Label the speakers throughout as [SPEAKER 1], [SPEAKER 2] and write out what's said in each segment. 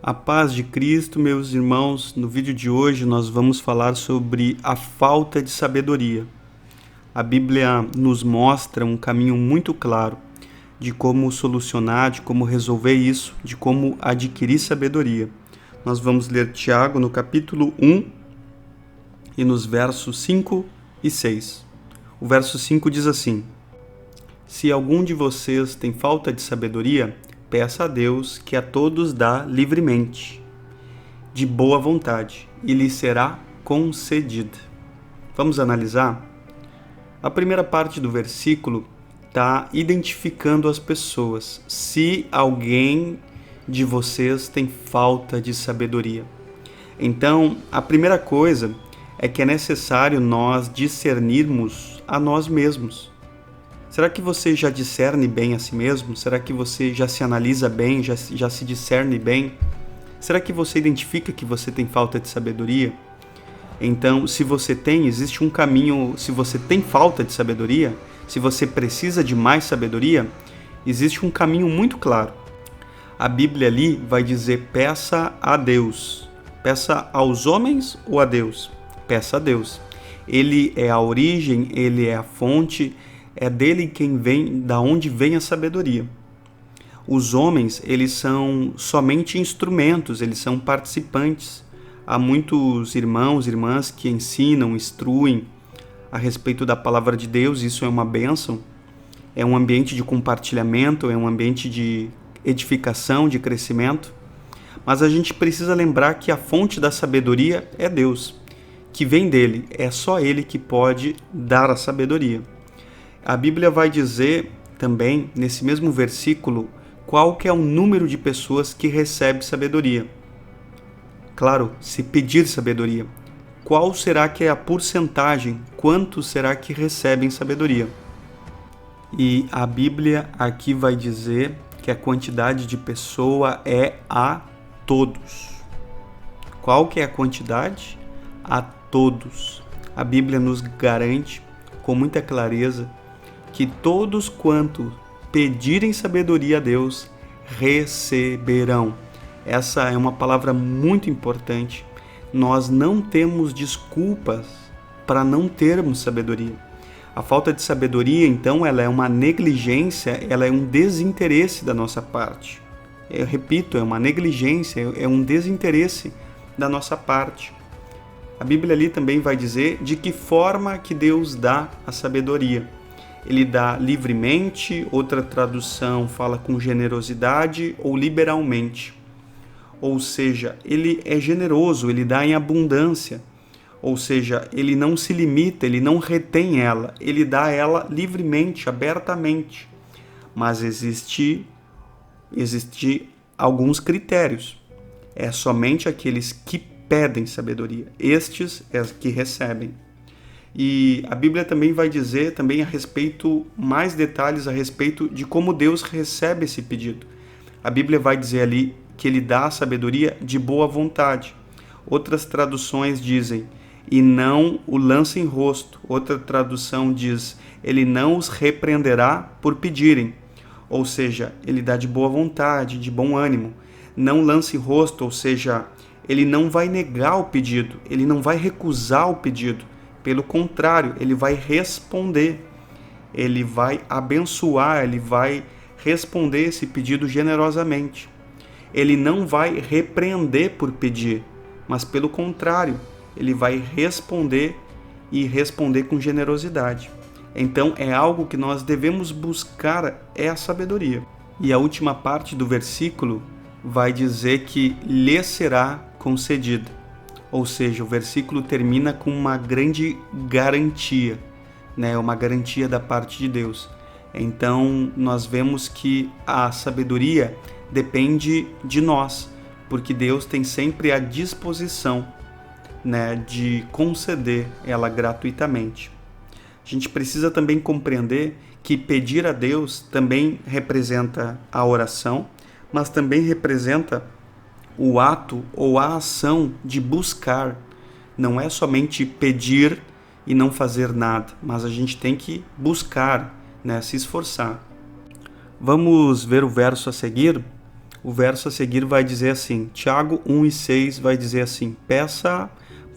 [SPEAKER 1] A paz de Cristo, meus irmãos, no vídeo de hoje nós vamos falar sobre a falta de sabedoria. A Bíblia nos mostra um caminho muito claro de como solucionar, de como resolver isso, de como adquirir sabedoria. Nós vamos ler Tiago no capítulo 1 e nos versos 5 e 6. O verso 5 diz assim: Se algum de vocês tem falta de sabedoria, peça a Deus, que a todos dá livremente, de boa vontade, e lhe será concedida. Vamos analisar? A primeira parte do versículo está identificando as pessoas. Se alguém de vocês tem falta de sabedoria. Então, a primeira coisa é que é necessário nós discernirmos a nós mesmos. Será que você já discerne bem a si mesmo? Será que você já se analisa bem, já se discerne bem? Será que você identifica que você tem falta de sabedoria? Então, se você tem, existe um caminho. Se você tem falta de sabedoria, se você precisa de mais sabedoria, existe um caminho muito claro. A Bíblia ali vai dizer: peça a Deus. Peça aos homens ou a Deus? Peça a Deus. Ele é a origem, ele é a fonte, é dele quem vem, da onde vem a sabedoria. Os homens, eles são somente instrumentos, eles são participantes. Há muitos irmãos e irmãs que ensinam, instruem a respeito da palavra de Deus. Isso é uma bênção, é um ambiente de compartilhamento, é um ambiente de edificação, de crescimento. Mas a gente precisa lembrar que a fonte da sabedoria é Deus, que vem dele, é só ele que pode dar a sabedoria. A Bíblia vai dizer também, nesse mesmo versículo, qual que é o número de pessoas que recebe sabedoria. Claro, se pedir sabedoria. Qual será que é a porcentagem? Quantos será que recebem sabedoria? E a Bíblia aqui vai dizer que a quantidade de pessoa é a todos. Qual que é a quantidade? A todos. A Bíblia nos garante com muita clareza que todos quanto pedirem sabedoria a Deus, receberão. Essa é uma palavra muito importante. Nós não temos desculpas para não termos sabedoria. A falta de sabedoria, então, ela é uma negligência, ela é um desinteresse da nossa parte. Eu repito, é uma negligência, é um desinteresse da nossa parte. A Bíblia ali também vai dizer de que forma que Deus dá a sabedoria. Ele dá livremente, outra tradução fala com generosidade ou liberalmente. Ou seja, ele é generoso, ele dá em abundância. Ou seja, ele não se limita, ele não retém ela, ele dá ela livremente, abertamente. Mas existe alguns critérios. É somente aqueles que pedem sabedoria. Estes é os que recebem. E a Bíblia também vai dizer também mais detalhes a respeito de como Deus recebe esse pedido. A Bíblia vai dizer ali que ele dá a sabedoria de boa vontade. Outras traduções dizem, e não o lança em rosto. Outra tradução diz, ele não os repreenderá por pedirem. Ou seja, ele dá de boa vontade, de bom ânimo. Não lança em rosto, ou seja, ele não vai negar o pedido, ele não vai recusar o pedido. Pelo contrário, ele vai responder, ele vai abençoar, ele vai responder esse pedido generosamente. Ele não vai repreender por pedir, mas pelo contrário, ele vai responder e responder com generosidade. Então é algo que nós devemos buscar, é a sabedoria. E a última parte do versículo vai dizer que lhe será concedida. Ou seja, o versículo termina com uma grande garantia, né? Uma garantia da parte de Deus. Então, nós vemos que a sabedoria depende de nós, porque Deus tem sempre a disposição, né, de conceder ela gratuitamente. A gente precisa também compreender que pedir a Deus também representa a oração, mas também representa o ato ou a ação de buscar. Não é somente pedir e não fazer nada, mas a gente tem que buscar, né, se esforçar. Vamos ver o verso a seguir? O verso a seguir vai dizer assim, Tiago 1:6 vai dizer assim, peça,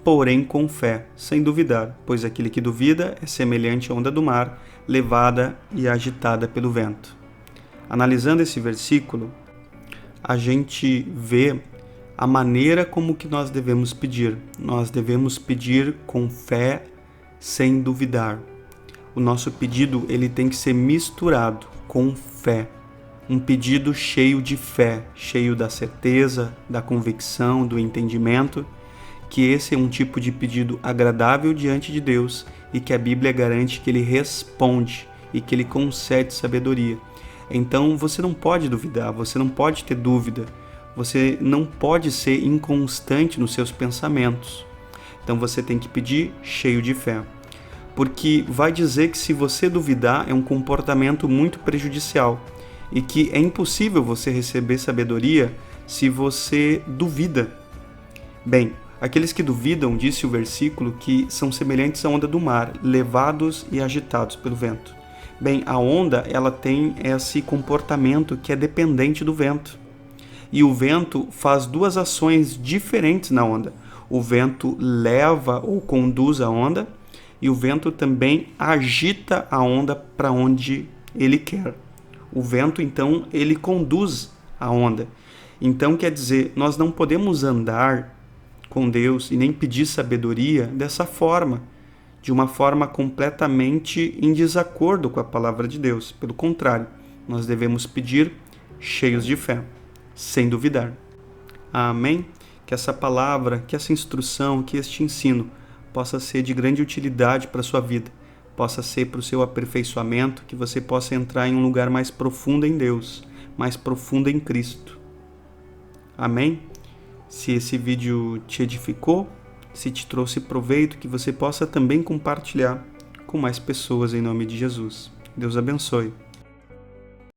[SPEAKER 1] porém com fé, sem duvidar, pois aquele que duvida é semelhante à onda do mar, levada e agitada pelo vento. Analisando esse versículo, a gente vê a maneira como que nós devemos pedir. Nós devemos pedir com fé, sem duvidar. O nosso pedido ele tem que ser misturado com fé. Um pedido cheio de fé, cheio da certeza, da convicção, do entendimento, que esse é um tipo de pedido agradável diante de Deus e que a Bíblia garante que Ele responde e que Ele concede sabedoria. Então você não pode duvidar, você não pode ter dúvida, você não pode ser inconstante nos seus pensamentos. Então você tem que pedir cheio de fé. Porque vai dizer que se você duvidar é um comportamento muito prejudicial e que é impossível você receber sabedoria se você duvida. Bem, aqueles que duvidam, disse o versículo, que são semelhantes à onda do mar, levados e agitados pelo vento. Bem, a onda ela tem esse comportamento que é dependente do vento. E o vento faz duas ações diferentes na onda. O vento leva ou conduz a onda e o vento também agita a onda para onde ele quer. O vento, então, ele conduz a onda. Então, quer dizer, nós não podemos andar com Deus e nem pedir sabedoria dessa forma, de uma forma completamente em desacordo com a palavra de Deus. Pelo contrário, nós devemos pedir cheios de fé, sem duvidar. Amém? Que essa palavra, que essa instrução, que este ensino possa ser de grande utilidade para a sua vida, possa ser para o seu aperfeiçoamento, que você possa entrar em um lugar mais profundo em Deus, mais profundo em Cristo. Amém? Se esse vídeo te edificou, se te trouxe proveito, que você possa também compartilhar com mais pessoas em nome de Jesus. Deus abençoe.